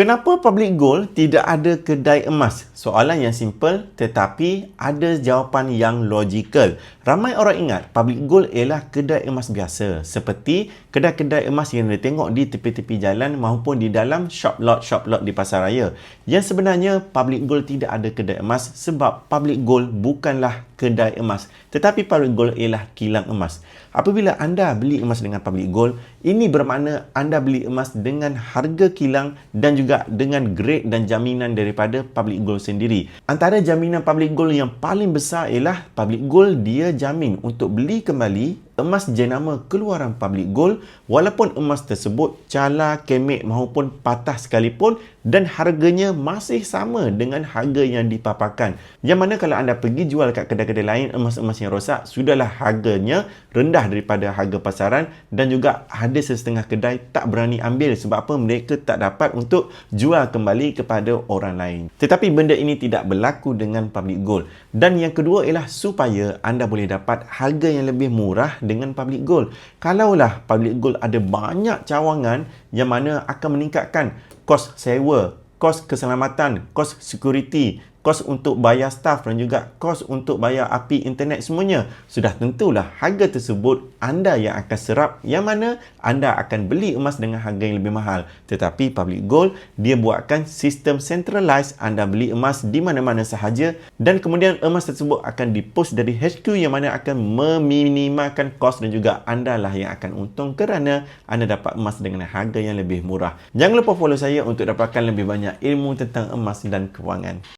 Kenapa Public Gold tidak ada kedai emas? Soalan yang simple tetapi ada jawapan yang logikal. Ramai orang ingat Public Gold ialah kedai emas biasa seperti kedai-kedai emas yang anda tengok di tepi-tepi jalan maupun di dalam shop lot di pasaraya. Yang sebenarnya Public Gold tidak ada kedai emas sebab Public Gold bukanlah kedai emas tetapi Public Gold ialah kilang emas. Apabila anda beli emas dengan Public Gold, ini bermakna anda beli emas dengan harga kilang dan juga dengan grade dan jaminan daripada Public Gold sendiri. Antara jaminan Public Gold yang paling besar ialah Public Gold dia jamin untuk beli kembali emas jenama keluaran Public Gold walaupun emas tersebut cala, kemek maupun patah sekalipun dan harganya masih sama dengan harga yang dipaparkan. Yang mana kalau anda pergi jual kat kedai-kedai lain emas-emas yang rosak, sudahlah harganya rendah daripada harga pasaran dan juga ada setengah kedai tak berani ambil sebab apa mereka tak dapat untuk jual kembali kepada orang lain. Tetapi benda ini tidak berlaku dengan Public Gold. Dan yang kedua ialah supaya anda boleh dapat harga yang lebih murah dengan Public Gold. Kalaulah Public Gold ada banyak cawangan yang mana akan meningkatkan kos sewa, kos keselamatan, kos security, kos untuk bayar staff dan juga kos untuk bayar api internet semuanya, sudah tentulah harga tersebut anda yang akan serap, yang mana anda akan beli emas dengan harga yang lebih mahal. Tetapi Public Gold dia buatkan sistem centralized, anda beli emas di mana-mana sahaja dan kemudian emas tersebut akan dipost dari HQ yang mana akan meminimalkan kos dan juga anda lah yang akan untung kerana anda dapat emas dengan harga yang lebih murah. Jangan lupa follow saya untuk dapatkan lebih banyak ilmu tentang emas dan kewangan.